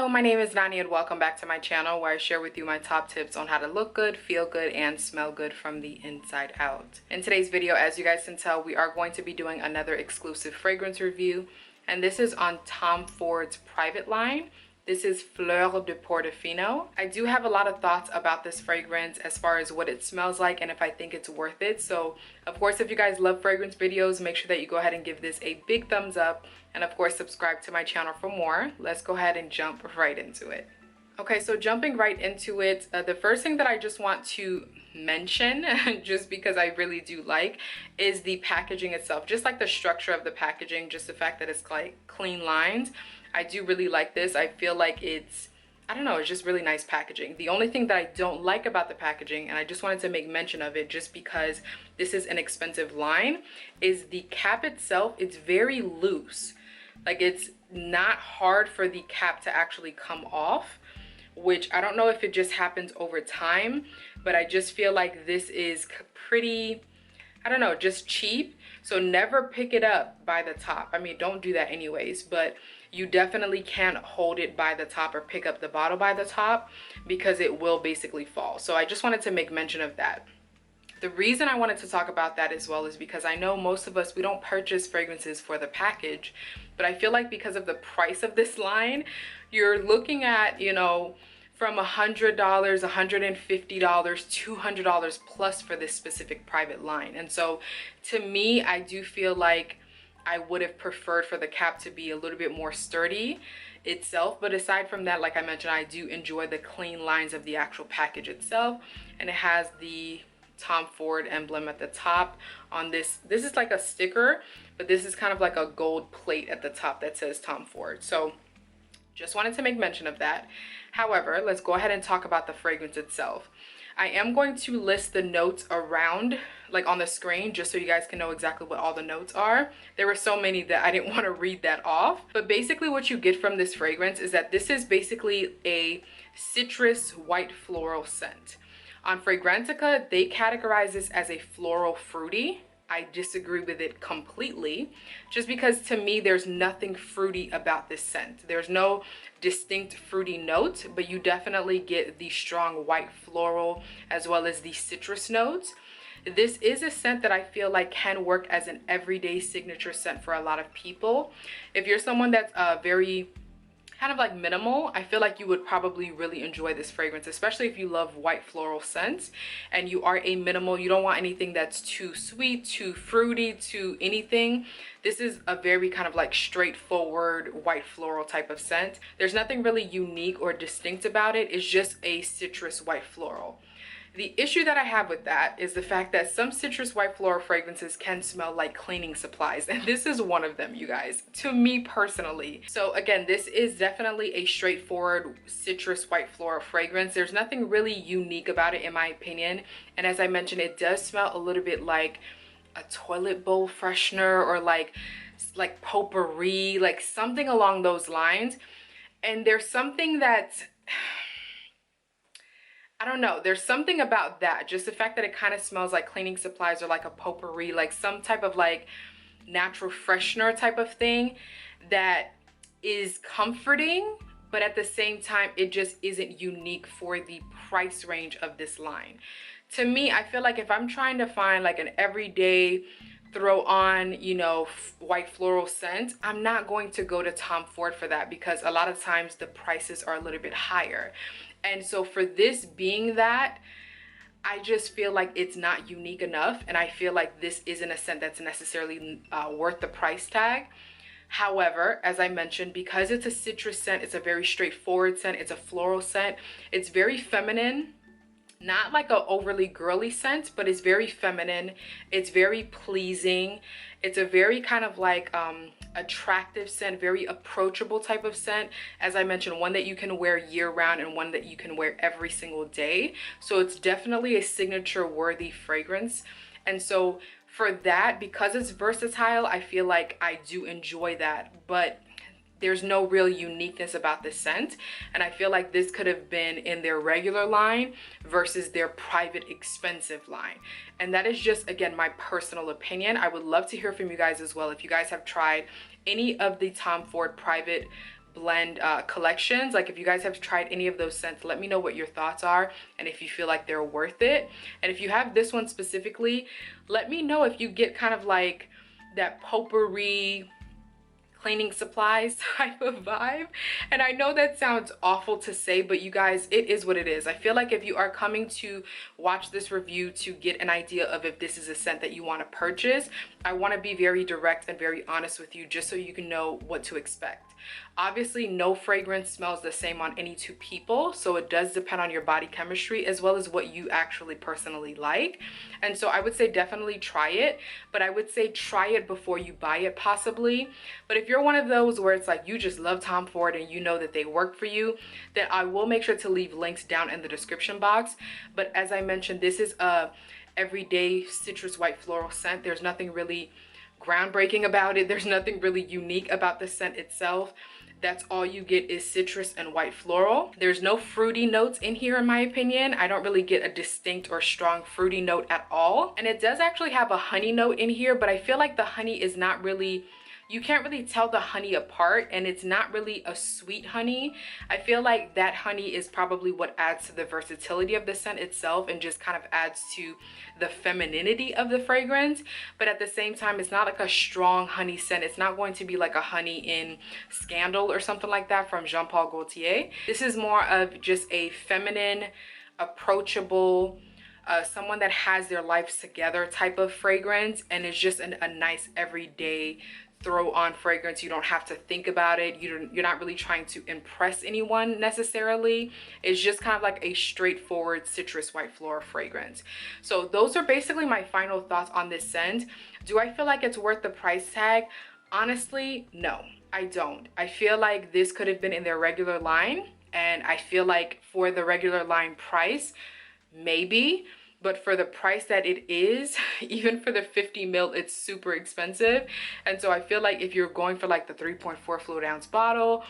Hello, my name is Nani and welcome back to my channel where I share with you my top tips on how to look good, feel good, and smell good from the inside out. In today's video, as you guys can tell, we are going to be doing another exclusive fragrance review, and this is on Tom Ford's private line. This is Fleur De Portofino. I do have a lot of thoughts about this fragrance as far as what it smells like and if I think it's worth it. So of course, if you guys love fragrance videos, make sure that you go ahead and give this a big thumbs up. And of course, subscribe to my channel for more. Let's go ahead and jump right into it. Okay, so jumping right into it, the first thing that I just want to mention, just because I really do like, is the packaging itself. Just like the structure of the packaging, just the fact that it's like clean lines. I do really like this. I feel like it's, I don't know, it's just really nice packaging. The only thing that I don't like about the packaging, and I just wanted to make mention of it just because this is an expensive line, is the cap itself. It's very loose. Like, it's not hard for the cap to actually come off, which I don't know if it just happens over time, but I just feel like this is pretty, I don't know, just cheap. So never pick it up by the top. I mean, don't do that anyways, but you definitely can't hold it by the top or pick up the bottle by the top because it will basically fall. So I just wanted to make mention of that. The reason I wanted to talk about that as well is because I know most of us, we don't purchase fragrances for the package, but I feel like because of the price of this line, you're looking at, you know, from $100, $150, $200 plus for this specific private line. And so to me, I do feel like I would have preferred for the cap to be a little bit more sturdy itself. But aside from that, like I mentioned, I do enjoy the clean lines of the actual package itself. And it has the Tom Ford emblem at the top on this. This is like a sticker, but this is kind of like a gold plate at the top that says Tom Ford. So just wanted to make mention of that. However, let's go ahead and talk about the fragrance itself. I am going to list the notes around, like on the screen, just so you guys can know exactly what all the notes are. There were so many that I didn't want to read that off. But basically what you get from this fragrance is that this is basically a citrus white floral scent. On Fragrantica, they categorize this as a floral fruity. I disagree with it completely, just because to me, there's nothing fruity about this scent. There's no distinct fruity note, but you definitely get the strong white floral as well as the citrus notes. This is a scent that I feel like can work as an everyday signature scent for a lot of people. If you're someone that's very kind of like minimal, I feel like you would probably really enjoy this fragrance, especially if you love white floral scents and you are a minimal, you don't want anything that's too sweet, too fruity, too anything. This is a very kind of like straightforward white floral type of scent. There's nothing really unique or distinct about it. It's just a citrus white floral. The issue that I have with that is the fact that some citrus white floral fragrances can smell like cleaning supplies, and this is one of them, you guys, to me personally. So again, this is definitely a straightforward citrus white floral fragrance. There's nothing really unique about it in my opinion, and as I mentioned, it does smell a little bit like a toilet bowl freshener or like potpourri, like something along those lines. And there's something that I don't know, there's something about that, just the fact that it kind of smells like cleaning supplies or like a potpourri, like some type of like natural freshener type of thing that is comforting, but at the same time, it just isn't unique for the price range of this line. To me, I feel like if I'm trying to find like an everyday throw on, you know, white floral scent, I'm not going to go to Tom Ford for that because a lot of times the prices are a little bit higher. And so for this being that, I just feel like it's not unique enough. And I feel like this isn't a scent that's necessarily worth the price tag. However, as I mentioned, because it's a citrus scent, it's a very straightforward scent, it's a floral scent, it's very feminine. Not like a overly girly scent, but it's very feminine. It's very pleasing. It's a very kind of like attractive scent, very approachable type of scent. As I mentioned, one that you can wear year round and one that you can wear every single day. So it's definitely a signature worthy fragrance. And so for that, because it's versatile, I feel like I do enjoy that. But there's no real uniqueness about this scent, and I feel like this could have been in their regular line versus their private expensive line. And that is just, again, my personal opinion. I would love to hear from you guys as well if you guys have tried any of the Tom Ford private blend collections. Like if you guys have tried any of those scents, let me know what your thoughts are and if you feel like they're worth it. And if you have this one specifically, let me know if you get kind of like that potpourri cleaning supplies type of vibe. And I know that sounds awful to say, but you guys, it is what it is. I feel like if you are coming to watch this review to get an idea of if this is a scent that you want to purchase, I want to be very direct and very honest with you just so you can know what to expect. Obviously, no fragrance smells the same on any two people, so it does depend on your body chemistry as well as what you actually personally like. And so I would say definitely try it, but I would say try it before you buy it possibly. But if you're one of those where it's like you just love Tom Ford and you know that they work for you, then I will make sure to leave links down in the description box. But as I mentioned, this is a everyday citrus white floral scent. There's nothing really groundbreaking about it. There's nothing really unique about the scent itself. That's all you get is citrus and white floral. There's no fruity notes in here in my opinion. I don't really get a distinct or strong fruity note at all. And it does actually have a honey note in here, but I feel like the honey is not really, you can't really tell the honey apart, and it's not really a sweet honey. I feel like that honey is probably what adds to the versatility of the scent itself and just kind of adds to the femininity of the fragrance. But at the same time, it's not like a strong honey scent. It's not going to be like a honey in Scandal or something like that from Jean Paul Gaultier. This is more of just a feminine, approachable, someone that has their lives together type of fragrance, and it's just a nice everyday throw on fragrance. You don't have to think about it. You're not really trying to impress anyone necessarily. It's just kind of like a straightforward citrus white floral fragrance. So those are basically my final thoughts on this scent. Do I feel like it's worth the price tag? Honestly, no, I don't. I feel like this could have been in their regular line, and I feel like for the regular line price, maybe. But for the price that it is, even for the 50 ml, it's super expensive. And so I feel like if you're going for like the 3.4 fluid ounce bottle,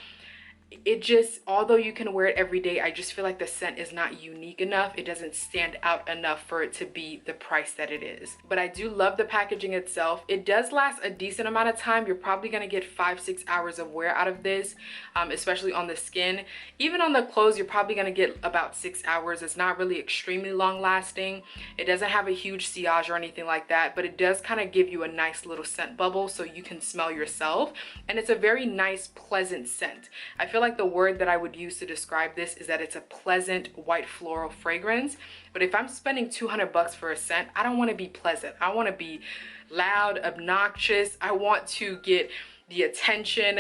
it just, although you can wear it every day, I just feel like the scent is not unique enough. It doesn't stand out enough for it to be the price that it is. But I do love the packaging itself. It does last a decent amount of time. You're probably going to get 5-6 hours of wear out of this, especially on the skin. Even on the clothes, you're probably going to get about 6 hours. It's not really extremely long lasting. It doesn't have a huge sillage or anything like that, but it does kind of give you a nice little scent bubble so you can smell yourself. And it's a very nice, pleasant scent. I feel like the word that I would use to describe this is that it's a pleasant white floral fragrance. But if I'm spending 200 bucks for a scent, I don't want to be pleasant. I want to be loud, obnoxious. I want to get the attention,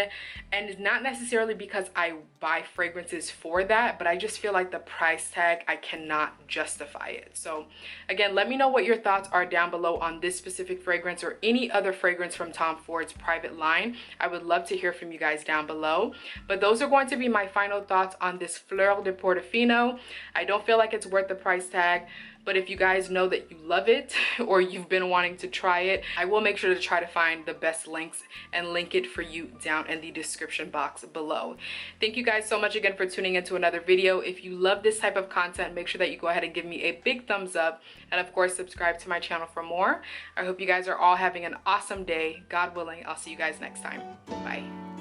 and not necessarily because I buy fragrances for that, but I just feel like the price tag, I cannot justify it. So again, let me know what your thoughts are down below on this specific fragrance or any other fragrance from Tom Ford's private line. I would love to hear from you guys down below. But those are going to be my final thoughts on this Fleur De Portofino. I don't feel like it's worth the price tag, but if you guys know that you love it or you've been wanting to try it, I will make sure to try to find the best links and link it for you down in the description box below. Thank you guys so much again for tuning into another video. If you love this type of content, make sure that you go ahead and give me a big thumbs up, and of course subscribe to my channel for more. I hope you guys are all having an awesome day. God willing, I'll see you guys next time. Bye.